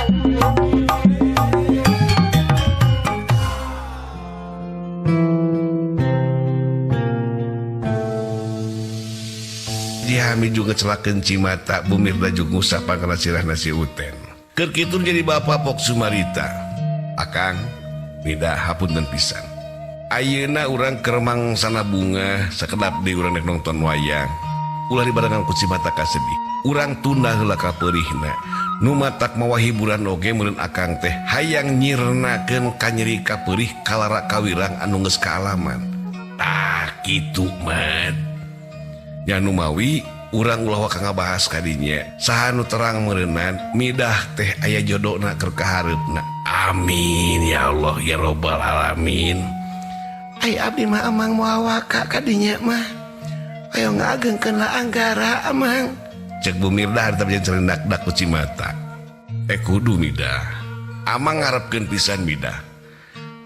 Dihami juga celakeun Cimata Bumirda juga ngusah pangkana sirah nasi uten. Keur kitu jadi bapak pok Sumarita. Akang, Mida hapunten pisan. Ayeuna urang keremang sana bunga sakedap deui urang rek nonton wayang. Ulah dibarengan ku Cimata kasedih. Urang tunda heula ka peurihna. Nu matak mawa hiburan oge meureun akang teh hayang nyirnakeun ka nyeri ka peurih kalara kawirang anu geus kaalaman. Tah kitu mah. Ya nu mawi urang ulah waka ngabahas kadinya saha nu terang meureunnan midah teh aya jodona keur kahareupna. Amin ya Allah ya robbal alamin. Ai abdi mah amang moal waka kadinya mah. Ayo ngagengkeun la Anggara amang. Cek Bumirda harta jeung cerendak-dak ku Cimata. Kudu Midah. Amang ngarepkeun pisan Midah.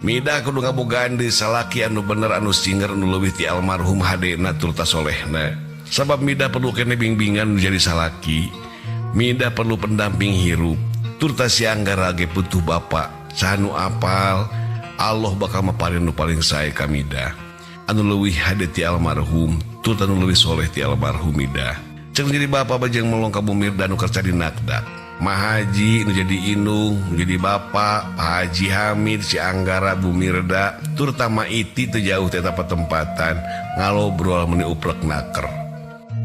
Midah kudu ngabogaan deui salaki anu bener anu singer anu leuwih ti almarhum hadena turta solehna. Sabab Midah perlu kene bimbingan menjadi salaki. Midah perlu pendamping hirup. Turta si Anggara ge putuh bapak sanu apal Allah bakal maparin nu paling sae ka Midah anu leuwih hade ti almarhum turta anu leuwih soleh ti almarhum Midah. Cek jadi bapak bajang melong ka Bumirda anu kerja di Nakdak. Mahaji nu jadi indung nu jadi bapak Pak Haji Hamid si Anggara Bumirda turta Ma Iti teu jauh teh patempatan ngalobrol meuni uprek naker.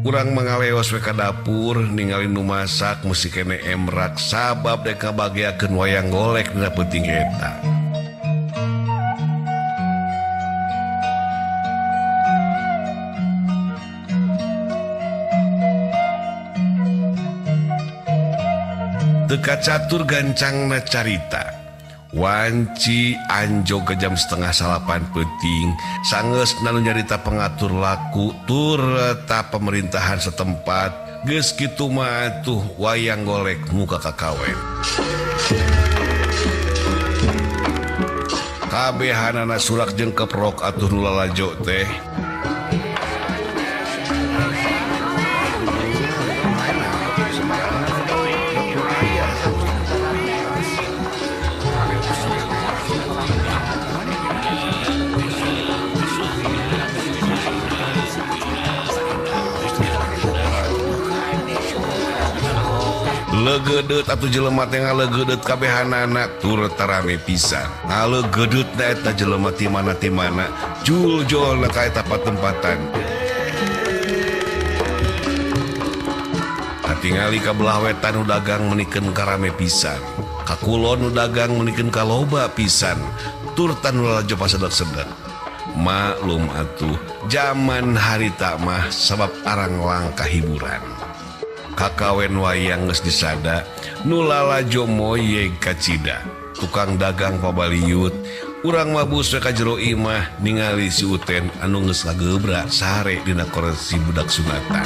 Urang mangaleos we ka dapur ningali nu masak mesti kene emrak sabab dek ngabagiakeun wayang golek dina peuting eta. Teka catur gancangna carita. Wanci anjog ke jam 6:30 peuting sangeus nanu nyarita pengatur laku turta pemerintahan setempat geus kitu mah atuh wayang golek muka kakawen. Kabehanana surak jeung keprok atuh nu lalajo teh. Legedeut atuh jelema teh ngalegedeut kabehanana turta rame pisan. Ngalegedeut da eta jelema ti mana jul-jolna ka eta patempatan. Katingali ka belah wetan nu dagang menikeun karame pisan. Ka kulon nu dagang menikeun kaloba pisan. Turta nu lalajo pasedek-sedek. Maklum atuh zaman harita mah sabab arang langkah hiburan. Kakawen wayang geus disada nu lalajo moyeg kacida tukang dagang pabaliut urang mabus we ka jero imah ningali si Uten anu geus ngagebrak sare dina kursi budak sunatan.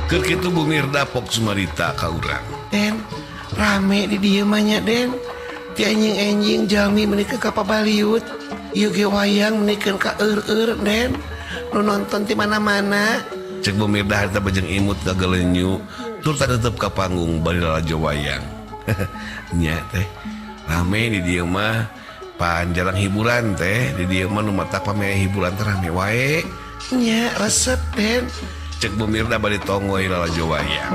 Keur kitu Bumirda pok Sumarita ka urang. Den, rame di dieu mah nya Den. Ti anjing-anjing jalmi menikeun ka pabaliut. Ieu ge wayang menikeun ka eur-eur Den. Nu nonton ti mana-mana. Cek Bumirda harta bajeng imut gagelenyu tur tetep ka panggung bari lalajo wayang. Nya teh, rame di dieu mah panjarang hiburan teh. Di dieu mah nu matak pamea hiburan teh rame wae. Nya resep Den. Cek Bumirda bari tongoy lalajo wayang.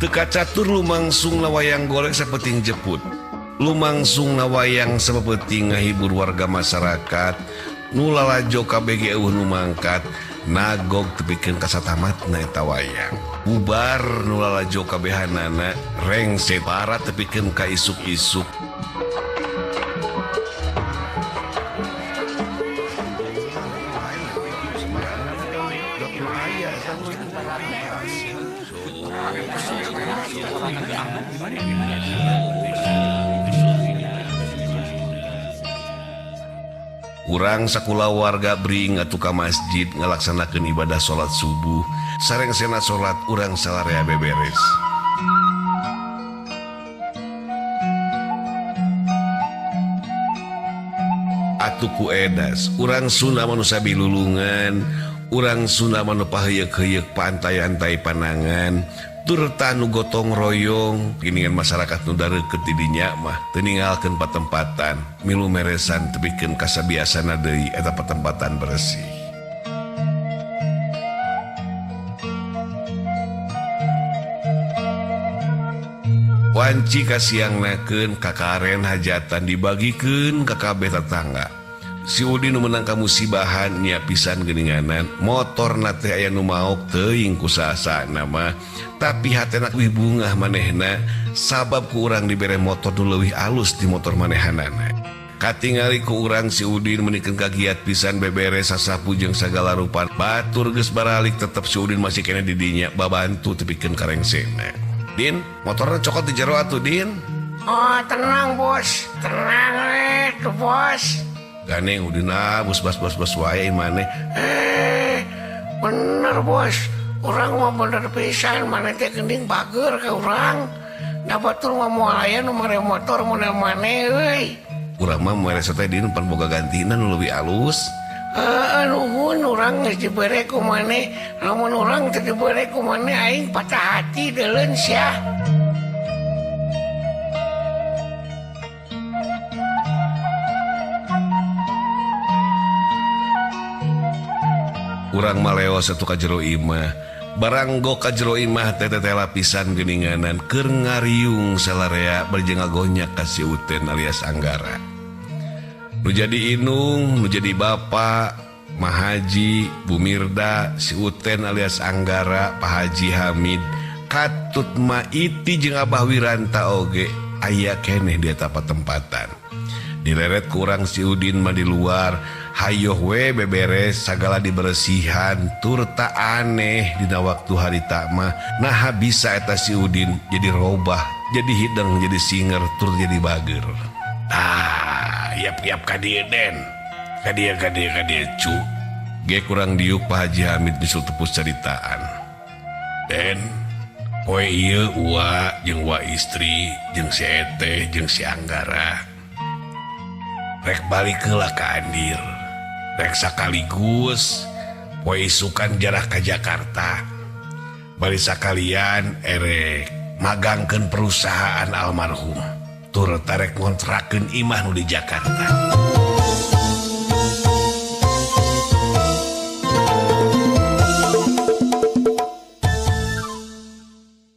Teka catur lumangsung na wayang golek sapeting jeput. Lumangsung na wayang sapeting ngahibur warga masyarakat. Nu lalajo kabeh eueuh nu mangkat. Nagog tepikeun kasatamatna eta wayang. Bubar nu lalajo kabehanana rengse para tepikeun ka isuk-isuk. Urang sakula warga bring atuh ka masjid ngalaksanakeun ibadah salat subuh. Sareng sena salat urang salarea beberes. Atuh ku edas, urang Sunda manu sabilulungan, urang Sunda manu paheyeuk-heyeuk pantai-antai panangan, turta nu gotong royong, kiningan masyarakat nu dareukeut di dinya mah teu ninggalkeun patempatan, milu meresan tepikeun kasabiasana deui eta patempatan bersih. Wanci kasiangnakeun kakaren hajatan dibagikeun ka kabeh tetangga. Si Udin nu menang ka musibahan nya pisan geuninganan, motorna teh aya nu maok teuing ku saasana mah, tapi hatena leuwih bungah manehna sabab ku urang dibere motor nu leuwih alus di motor manehanana. Katingali ku urang si Udin menikeun kagiat pisan beberes sasapu jeung sagala rupa. Batur geus baralik tetep si Udin masih kena di dinya babantu tepikeun karengsena. Din, motornya cokot di jero atuh, Din. Oh, tenang, Bos. Tenang, tuh, Bos. Ganeng, udina, bos wae maneh. Bener, Bos. Urang mah bener pisan, maneh teh gending bager ka urang. Da batur mah moal aya nu mere motor model maneh euy. Urang mah moal teh Din pan boga gantina nu leuwih alus. Nuhun urang geus dibere ku maneh. Lamun urang teu dibere ku maneh aing patah hati deuleuh sia. Urang maleos atuh ka jero imah. Barang go ka jero imah teh lapisan geuninganan keur ngariung salarea barjeng ngagonyak ka si Uten alias Anggara. Nu jadi Inung, nu jadi Bapak, Mahaji, Bumirda, si Uten alias Anggara, Pak Haji Hamid, Katut Maiti jeung Abah Wiranta oge aya keneh di eta patempatan. Direret kurang si Udin mah di luar, hayoh we beberes sagala diberesihan, turta aneh dina waktu harita mah. Nah bisa eta si Udin jadi robah, jadi hideng, jadi singer, tur jadi bager. Yap kadieu Den. Kadieu cu. Ge kurang diuk Pak Haji Hamid bisul tepus caritaan. Den, poe ieu ua jeung wa istri jeung si Eteh jeung si Anggara rek balik heula ka Andir. Rek sakaligus poe isukan jarah ka Jakarta. Bari sakalian erek magangkeun perusahaan almarhum. Tur tarek ngontrakeun imah nu di Jakarta.